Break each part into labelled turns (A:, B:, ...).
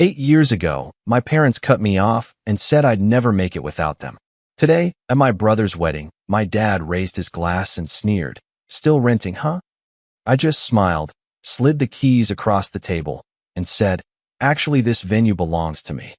A: 8 years ago, my parents cut me off and said I'd never make it without them. Today, at my brother's wedding, my dad raised his glass and sneered. Still renting, huh? I just smiled, slid the keys across the table, and said, actually, this venue belongs to me.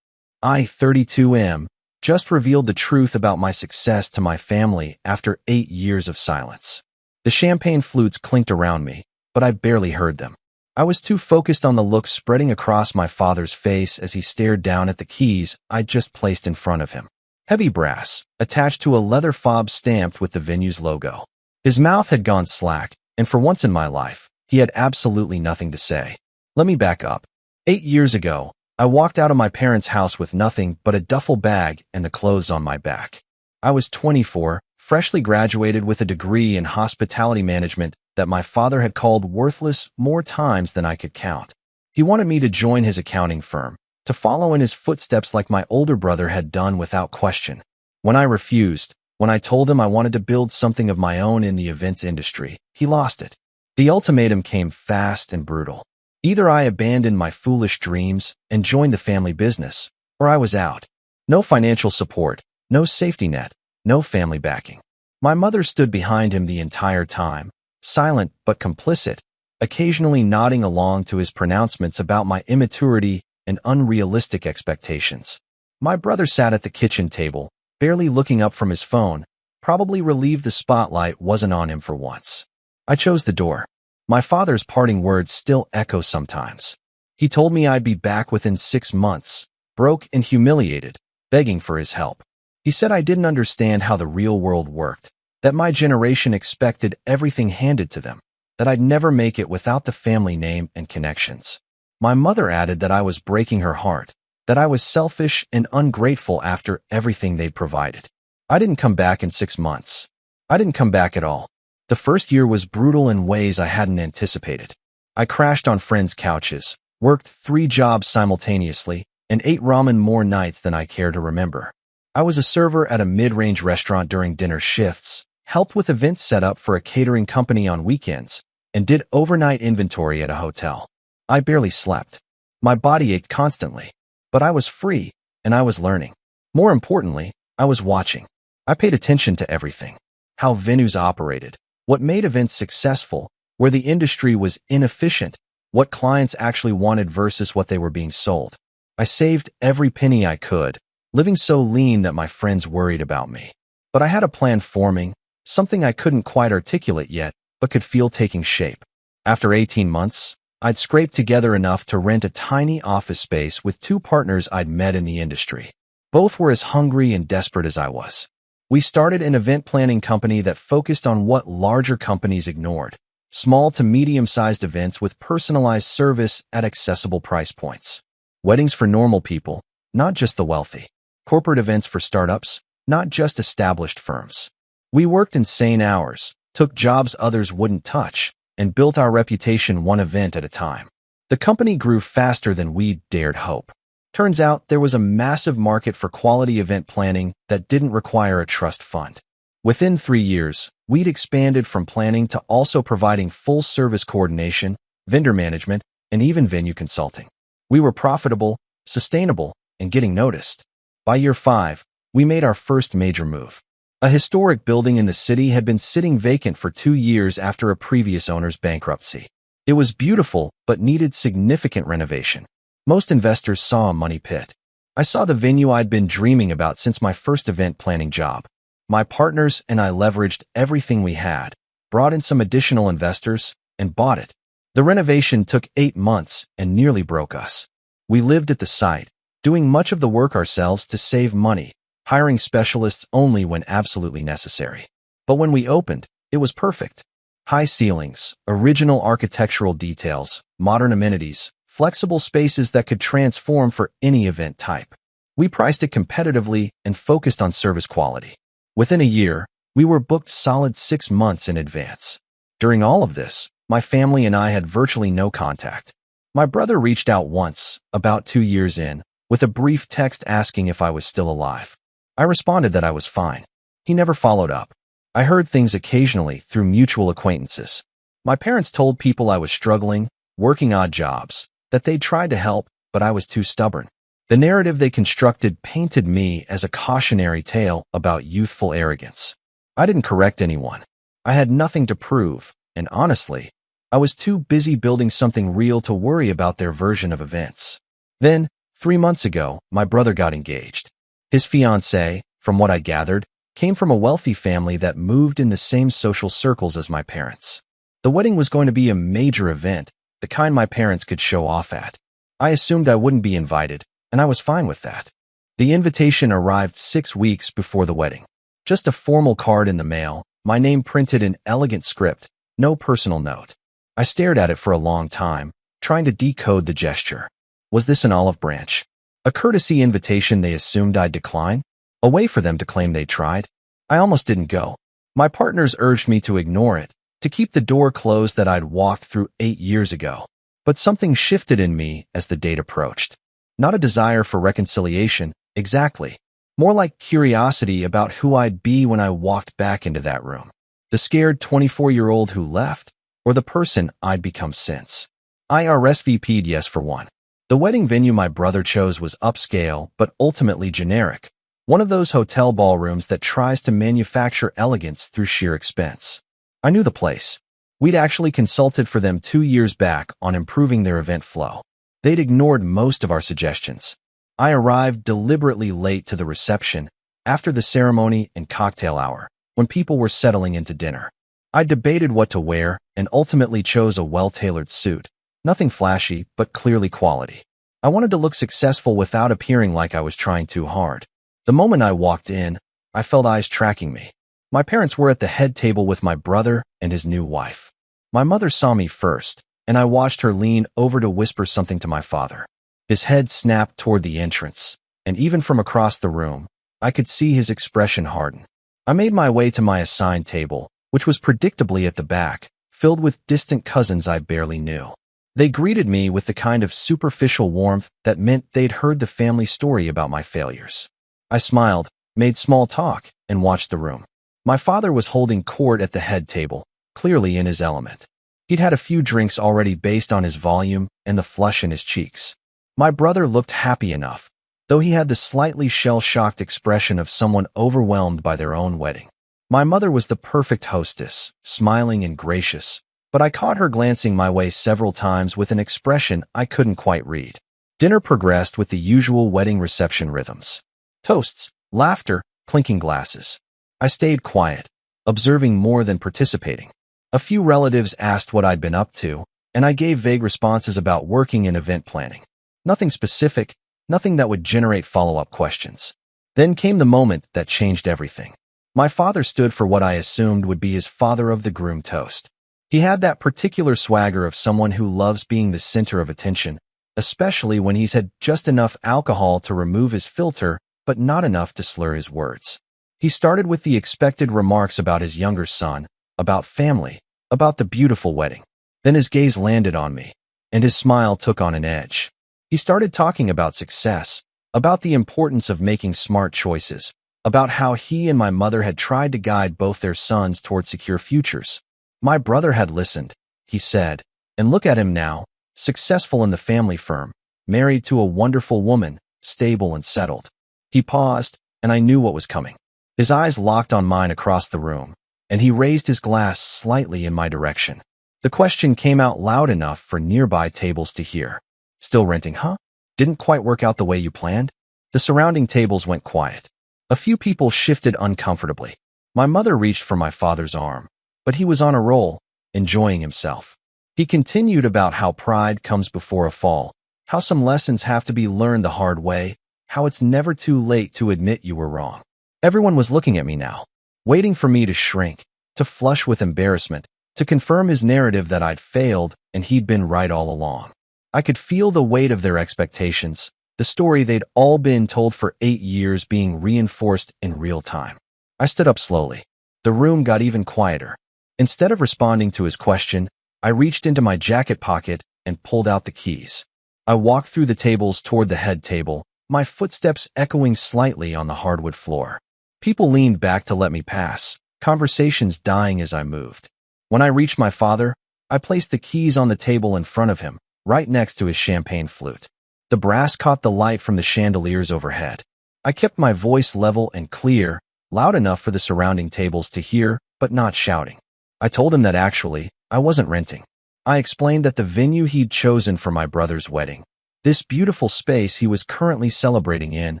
A: I, 32M, just revealed the truth about my success to my family after 8 years of silence. The champagne flutes clinked around me, but I barely heard them. I was too focused on the look spreading across my father's face as he stared down at the keys I'd just placed in front of him. Heavy brass, attached to a leather fob stamped with the venue's logo. His mouth had gone slack, and for once in my life, he had absolutely nothing to say. Let me back up. 8 years ago, I walked out of my parents' house with nothing but a duffel bag and the clothes on my back. I was 24, freshly graduated with a degree in hospitality management that my father had called worthless more times than I could count. He wanted me to join his accounting firm, to follow in his footsteps like my older brother had done without question. When I refused, when I told him I wanted to build something of my own in the events industry, he lost it. The ultimatum came fast and brutal. Either I abandoned my foolish dreams and joined the family business, or I was out. No financial support, no safety net, no family backing. My mother stood behind him the entire time, silent but complicit, occasionally nodding along to his pronouncements about my immaturity and unrealistic expectations. My brother sat at the kitchen table, barely looking up from his phone, probably relieved the spotlight wasn't on him for once. I chose the door. My father's parting words still echo sometimes. He told me I'd be back within 6 months, broke and humiliated, begging for his help. He said I didn't understand how the real world worked, that my generation expected everything handed to them, that I'd never make it without the family name and connections. My mother added that I was breaking her heart, that I was selfish and ungrateful after everything they'd provided. I didn't come back in 6 months. I didn't come back at all. The first year was brutal in ways I hadn't anticipated. I crashed on friends' couches, worked 3 jobs simultaneously, and ate ramen more nights than I care to remember. I was a server at a mid-range restaurant during dinner shifts, helped with events set up for a catering company on weekends, and did overnight inventory at a hotel. I barely slept. My body ached constantly, but I was free, and I was learning. More importantly, I was watching. I paid attention to everything. How venues operated, what made events successful, where the industry was inefficient, what clients actually wanted versus what they were being sold. I saved every penny I could, living so lean that my friends worried about me. But I had a plan forming, something I couldn't quite articulate yet, but could feel taking shape. After 18 months, I'd scraped together enough to rent a tiny office space with 2 partners I'd met in the industry. Both were as hungry and desperate as I was. We started an event planning company that focused on what larger companies ignored: small to medium-sized events with personalized service at accessible price points. Weddings for normal people, not just the wealthy. Corporate events for startups, not just established firms. We worked insane hours, took jobs others wouldn't touch, and built our reputation one event at a time. The company grew faster than we'd dared hope. Turns out there was a massive market for quality event planning that didn't require a trust fund. Within 3 years, we'd expanded from planning to also providing full-service coordination, vendor management, and even venue consulting. We were profitable, sustainable, and getting noticed. By year 5, we made our first major move. A historic building in the city had been sitting vacant for 2 years after a previous owner's bankruptcy. It was beautiful, but needed significant renovation. Most investors saw a money pit. I saw the venue I'd been dreaming about since my first event planning job. My partners and I leveraged everything we had, brought in some additional investors, and bought it. The renovation took 8 months and nearly broke us. We lived at the site, doing much of the work ourselves to save money, hiring specialists only when absolutely necessary. But when we opened, it was perfect. High ceilings, original architectural details, modern amenities, flexible spaces that could transform for any event type. We priced it competitively and focused on service quality. Within a year, we were booked solid 6 months in advance. During all of this, my family and I had virtually no contact. My brother reached out once, about 2 years in, with a brief text asking if I was still alive. I responded that I was fine. He never followed up. I heard things occasionally through mutual acquaintances. My parents told people I was struggling, working odd jobs, that they'd tried to help, but I was too stubborn. The narrative they constructed painted me as a cautionary tale about youthful arrogance. I didn't correct anyone. I had nothing to prove, and honestly, I was too busy building something real to worry about their version of events. Then, 3 months ago, my brother got engaged. His fiancée, from what I gathered, came from a wealthy family that moved in the same social circles as my parents. The wedding was going to be a major event, the kind my parents could show off at. I assumed I wouldn't be invited, and I was fine with that. The invitation arrived 6 weeks before the wedding. Just a formal card in the mail, my name printed in elegant script, no personal note. I stared at it for a long time, trying to decode the gesture. Was this an olive branch? A courtesy invitation they assumed I'd decline? A way for them to claim they tried? I almost didn't go. My partners urged me to ignore it, to keep the door closed that I'd walked through 8 years ago. But something shifted in me as the date approached. Not a desire for reconciliation, exactly. More like curiosity about who I'd be when I walked back into that room. The scared 24-year-old who left, or the person I'd become since. I RSVP'd yes for one. The wedding venue my brother chose was upscale, but ultimately generic. One of those hotel ballrooms that tries to manufacture elegance through sheer expense. I knew the place. We'd actually consulted for them 2 years back on improving their event flow. They'd ignored most of our suggestions. I arrived deliberately late to the reception, after the ceremony and cocktail hour, when people were settling into dinner. I debated what to wear and ultimately chose a well-tailored suit. Nothing flashy, but clearly quality. I wanted to look successful without appearing like I was trying too hard. The moment I walked in, I felt eyes tracking me. My parents were at the head table with my brother and his new wife. My mother saw me first, and I watched her lean over to whisper something to my father. His head snapped toward the entrance, and even from across the room, I could see his expression harden. I made my way to my assigned table, which was predictably at the back, filled with distant cousins I barely knew. They greeted me with the kind of superficial warmth that meant they'd heard the family story about my failures. I smiled, made small talk, and watched the room. My father was holding court at the head table, clearly in his element. He'd had a few drinks already based on his volume and the flush in his cheeks. My brother looked happy enough, though he had the slightly shell-shocked expression of someone overwhelmed by their own wedding. My mother was the perfect hostess, smiling and gracious, but I caught her glancing my way several times with an expression I couldn't quite read. Dinner progressed with the usual wedding reception rhythms. Toasts, laughter, clinking glasses. I stayed quiet, observing more than participating. A few relatives asked what I'd been up to, and I gave vague responses about working in event planning. Nothing specific, nothing that would generate follow-up questions. Then came the moment that changed everything. My father stood for what I assumed would be his father-of-the-groom toast. He had that particular swagger of someone who loves being the center of attention, especially when he's had just enough alcohol to remove his filter, but not enough to slur his words. He started with the expected remarks about his younger son, about family, about the beautiful wedding. Then his gaze landed on me, and his smile took on an edge. He started talking about success, about the importance of making smart choices, about how he and my mother had tried to guide both their sons toward secure futures. My brother had listened, he said, and look at him now, successful in the family firm, married to a wonderful woman, stable and settled. He paused, and I knew what was coming. His eyes locked on mine across the room, and he raised his glass slightly in my direction. The question came out loud enough for nearby tables to hear. Still renting, huh? Didn't quite work out the way you planned? The surrounding tables went quiet. A few people shifted uncomfortably. My mother reached for my father's arm, but he was on a roll, enjoying himself. He continued about how pride comes before a fall, how some lessons have to be learned the hard way, how it's never too late to admit you were wrong. Everyone was looking at me now, waiting for me to shrink, to flush with embarrassment, to confirm his narrative that I'd failed and he'd been right all along. I could feel the weight of their expectations, the story they'd all been told for 8 years being reinforced in real time. I stood up slowly. The room got even quieter. Instead of responding to his question, I reached into my jacket pocket and pulled out the keys. I walked through the tables toward the head table, my footsteps echoing slightly on the hardwood floor. People leaned back to let me pass, conversations dying as I moved. When I reached my father, I placed the keys on the table in front of him, right next to his champagne flute. The brass caught the light from the chandeliers overhead. I kept my voice level and clear, loud enough for the surrounding tables to hear, but not shouting. I told him that actually, I wasn't renting. I explained that the venue he'd chosen for my brother's wedding, this beautiful space he was currently celebrating in,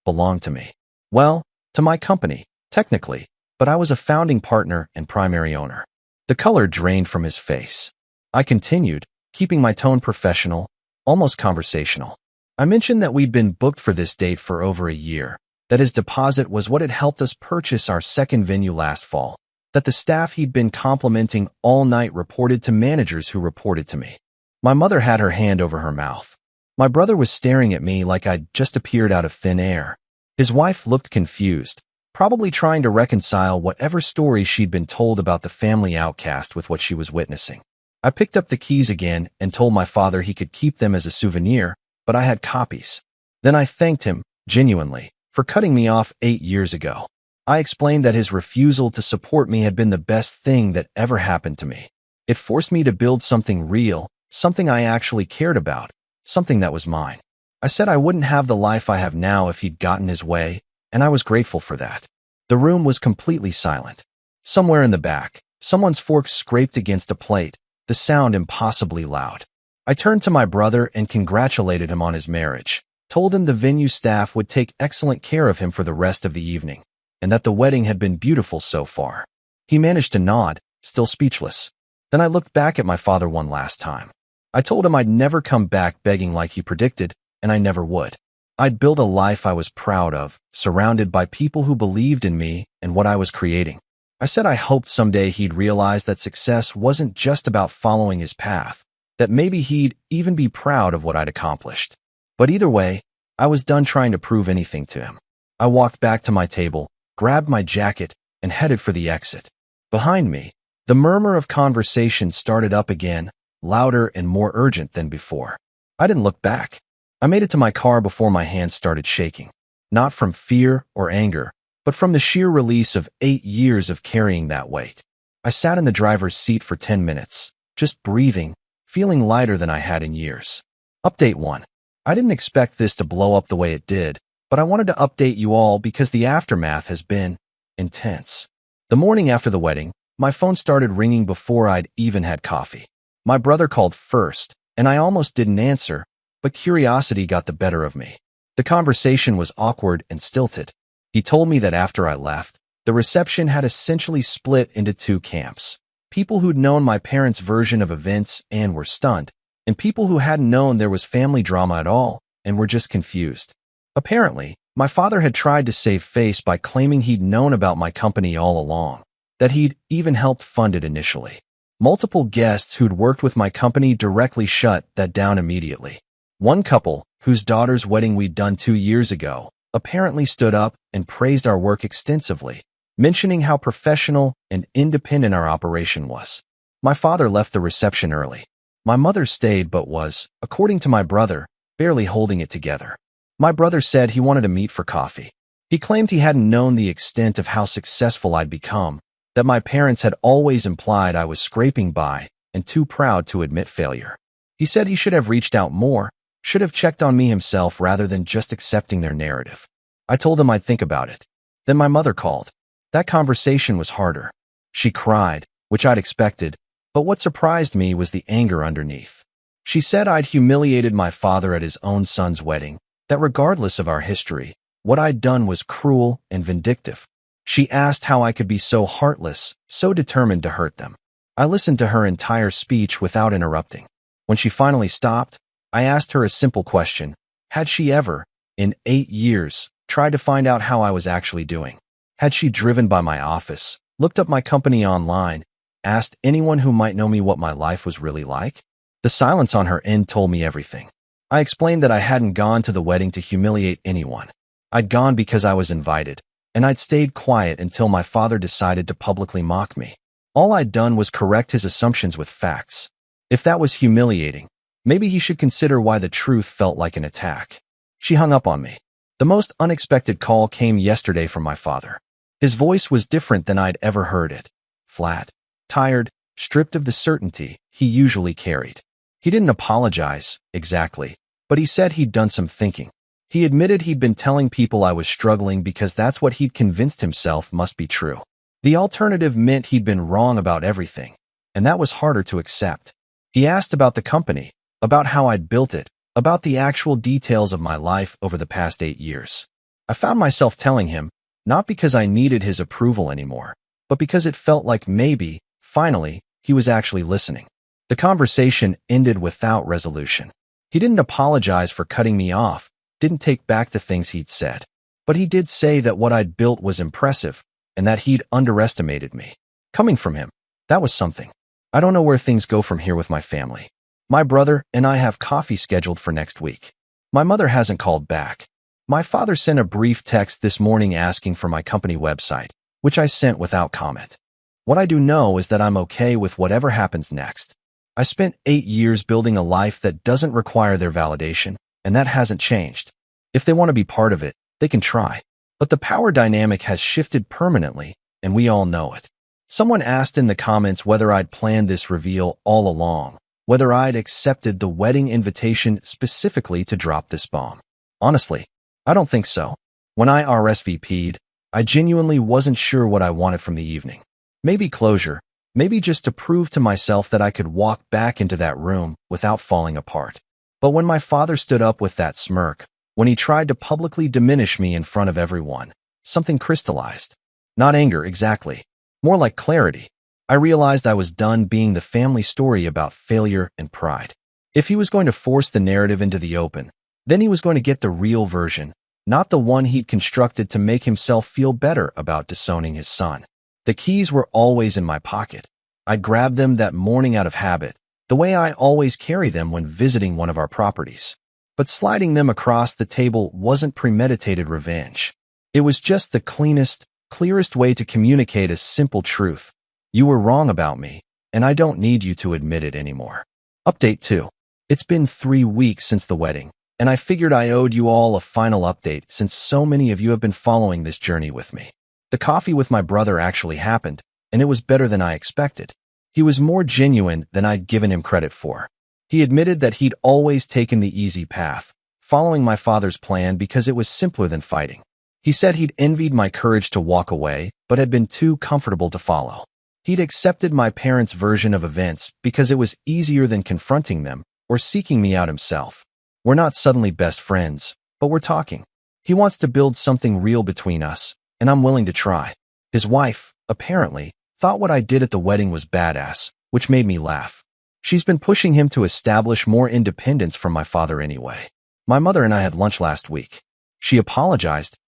A: belonged to me. Well, to my company, technically, but I was a founding partner and primary owner. The color drained from his face. I continued, keeping my tone professional, almost conversational. I mentioned that we'd been booked for this date for over a year, that his deposit was what had helped us purchase our second venue last fall, that the staff he'd been complimenting all night reported to managers who reported to me. My mother had her hand over her mouth. My brother was staring at me like I'd just appeared out of thin air. His wife looked confused, probably trying to reconcile whatever story she'd been told about the family outcast with what she was witnessing. I picked up the keys again and told my father he could keep them as a souvenir, but I had copies. Then I thanked him, genuinely, for cutting me off 8 years ago. I explained that his refusal to support me had been the best thing that ever happened to me. It forced me to build something real, something I actually cared about, something that was mine. I said I wouldn't have the life I have now if he'd gotten his way, and I was grateful for that. The room was completely silent. Somewhere in the back, someone's fork scraped against a plate, the sound impossibly loud. I turned to my brother and congratulated him on his marriage, told him the venue staff would take excellent care of him for the rest of the evening, and that the wedding had been beautiful so far. He managed to nod, still speechless. Then I looked back at my father one last time. I told him I'd never come back begging like he predicted, and I never would. I'd build a life I was proud of, surrounded by people who believed in me and what I was creating. I said I hoped someday he'd realize that success wasn't just about following his path, that maybe he'd even be proud of what I'd accomplished. But either way, I was done trying to prove anything to him. I walked back to my table, grabbed my jacket, and headed for the exit. Behind me, the murmur of conversation started up again, louder and more urgent than before. I didn't look back. I made it to my car before my hands started shaking, not from fear or anger, but from the sheer release of 8 years of carrying that weight. I sat in the driver's seat for 10 minutes, just breathing, feeling lighter than I had in years. Update 1. I didn't expect this to blow up the way it did, but I wanted to update you all because the aftermath has been intense. The morning after the wedding, my phone started ringing before I'd even had coffee. My brother called first, and I almost didn't answer, but curiosity got the better of me. The conversation was awkward and stilted. He told me that after I left, the reception had essentially split into 2 camps. People who'd known my parents' version of events and were stunned, and people who hadn't known there was family drama at all and were just confused. Apparently, my father had tried to save face by claiming he'd known about my company all along, that he'd even helped fund it initially. Multiple guests who'd worked with my company directly shut that down immediately. One couple, whose daughter's wedding we'd done 2 years ago, apparently stood up and praised our work extensively, mentioning how professional and independent our operation was. My father left the reception early. My mother stayed but was, according to my brother, barely holding it together. My brother said he wanted to meet for coffee. He claimed he hadn't known the extent of how successful I'd become, that my parents had always implied I was scraping by and too proud to admit failure. He said he should have reached out more, should have checked on me himself rather than just accepting their narrative. I told him I'd think about it. Then my mother called. That conversation was harder. She cried, which I'd expected, but what surprised me was the anger underneath. She said I'd humiliated my father at his own son's wedding, that regardless of our history, what I'd done was cruel and vindictive. She asked how I could be so heartless, so determined to hurt them. I listened to her entire speech without interrupting. When she finally stopped, I asked her a simple question. Had she ever, in 8 years, tried to find out how I was actually doing? Had she driven by my office, looked up my company online, asked anyone who might know me what my life was really like? The silence on her end told me everything. I explained that I hadn't gone to the wedding to humiliate anyone. I'd gone because I was invited, and I'd stayed quiet until my father decided to publicly mock me. All I'd done was correct his assumptions with facts. If that was humiliating, maybe he should consider why the truth felt like an attack. She hung up on me. The most unexpected call came yesterday from my father. His voice was different than I'd ever heard it. Flat, tired, stripped of the certainty he usually carried. He didn't apologize, exactly, but he said he'd done some thinking. He admitted he'd been telling people I was struggling because that's what he'd convinced himself must be true. The alternative meant he'd been wrong about everything, and that was harder to accept. He asked about the company, about how I'd built it, about the actual details of my life over the past 8 years. I found myself telling him, not because I needed his approval anymore, but because it felt like maybe, finally, he was actually listening. The conversation ended without resolution. He didn't apologize for cutting me off, didn't take back the things he'd said. But he did say that what I'd built was impressive, and that he'd underestimated me. Coming from him, that was something. I don't know where things go from here with my family. My brother and I have coffee scheduled for next week. My mother hasn't called back. My father sent a brief text this morning asking for my company website, which I sent without comment. What I do know is that I'm okay with whatever happens next. I spent 8 years building a life that doesn't require their validation, and that hasn't changed. If they want to be part of it, they can try. But the power dynamic has shifted permanently, and we all know it. Someone asked in the comments whether I'd planned this reveal all along, whether I'd accepted the wedding invitation specifically to drop this bomb. Honestly, I don't think so. When I RSVP'd, I genuinely wasn't sure what I wanted from the evening. Maybe closure, maybe just to prove to myself that I could walk back into that room without falling apart. But when my father stood up with that smirk, when he tried to publicly diminish me in front of everyone, something crystallized. Not anger, exactly. More like clarity. I realized I was done being the family story about failure and pride. If he was going to force the narrative into the open, then he was going to get the real version, not the one he'd constructed to make himself feel better about disowning his son. The keys were always in my pocket. I grabbed them that morning out of habit, the way I always carry them when visiting one of our properties. But sliding them across the table wasn't premeditated revenge. It was just the cleanest, clearest way to communicate a simple truth. You were wrong about me, and I don't need you to admit it anymore. Update 2. It's been 3 weeks since the wedding, and I figured I owed you all a final update since so many of you have been following this journey with me. The coffee with my brother actually happened, and it was better than I expected. He was more genuine than I'd given him credit for. He admitted that he'd always taken the easy path, following my father's plan because it was simpler than fighting. He said he'd envied my courage to walk away, but had been too comfortable to follow. He'd accepted my parents' version of events because it was easier than confronting them or seeking me out himself. We're not suddenly best friends, but we're talking. He wants to build something real between us, and I'm willing to try. His wife, apparently, thought what I did at the wedding was badass, which made me laugh. She's been pushing him to establish more independence from my father anyway. My mother and I had lunch last week. She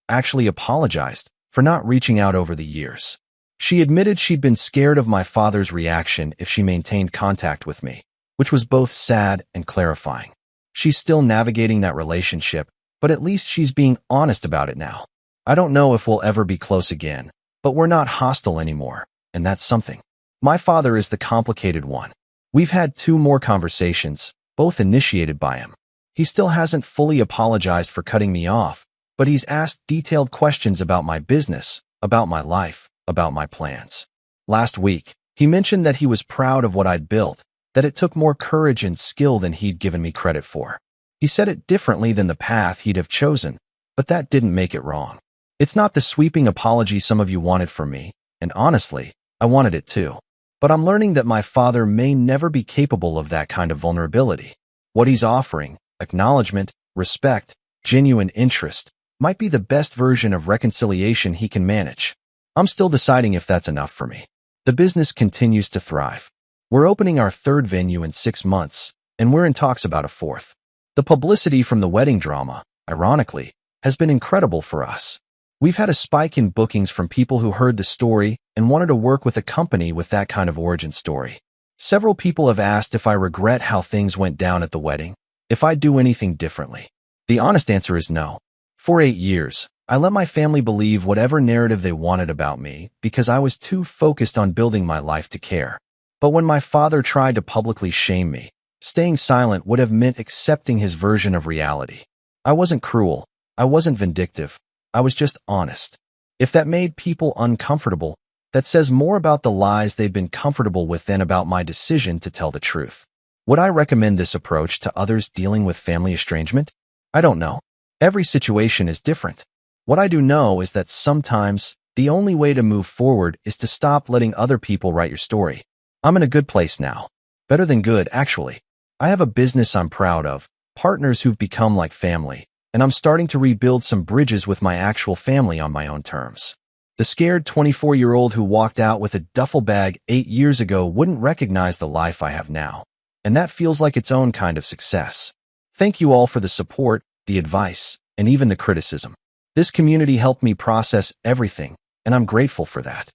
A: actually apologized, for not reaching out over the years. She admitted she'd been scared of my father's reaction if she maintained contact with me, which was both sad and clarifying. She's still navigating that relationship, but at least she's being honest about it now. I don't know if we'll ever be close again, but we're not hostile anymore, and that's something. My father is the complicated one. We've had 2 more conversations, both initiated by him. He still hasn't fully apologized for cutting me off, but he's asked detailed questions about my business, about my life, about my plans. Last week, he mentioned that he was proud of what I'd built, that it took more courage and skill than he'd given me credit for. He said it differently than the path he'd have chosen, but that didn't make it wrong. It's not the sweeping apology some of you wanted from me, and honestly, I wanted it too. But I'm learning that my father may never be capable of that kind of vulnerability. What he's offering, acknowledgement, respect, genuine interest, might be the best version of reconciliation he can manage. I'm still deciding if that's enough for me. The business continues to thrive. We're opening our 3rd venue in 6 months, and we're in talks about a 4th. The publicity from the wedding drama, ironically, has been incredible for us. We've had a spike in bookings from people who heard the story and wanted to work with a company with that kind of origin story. Several people have asked if I regret how things went down at the wedding, if I'd do anything differently. The honest answer is no. For 8 years, I let my family believe whatever narrative they wanted about me because I was too focused on building my life to care. But when my father tried to publicly shame me, staying silent would have meant accepting his version of reality. I wasn't cruel. I wasn't vindictive. I was just honest. If that made people uncomfortable, that says more about the lies they've been comfortable with than about my decision to tell the truth. Would I recommend this approach to others dealing with family estrangement? I don't know. Every situation is different. What I do know is that sometimes the only way to move forward is to stop letting other people write your story. I'm in a good place now. Better than good, actually. I have a business I'm proud of, partners who've become like family, and I'm starting to rebuild some bridges with my actual family on my own terms. The scared 24-year-old who walked out with a duffel bag 8 years ago wouldn't recognize the life I have now, and that feels like its own kind of success. Thank you all for the support, the advice, and even the criticism. This community helped me process everything, and I'm grateful for that.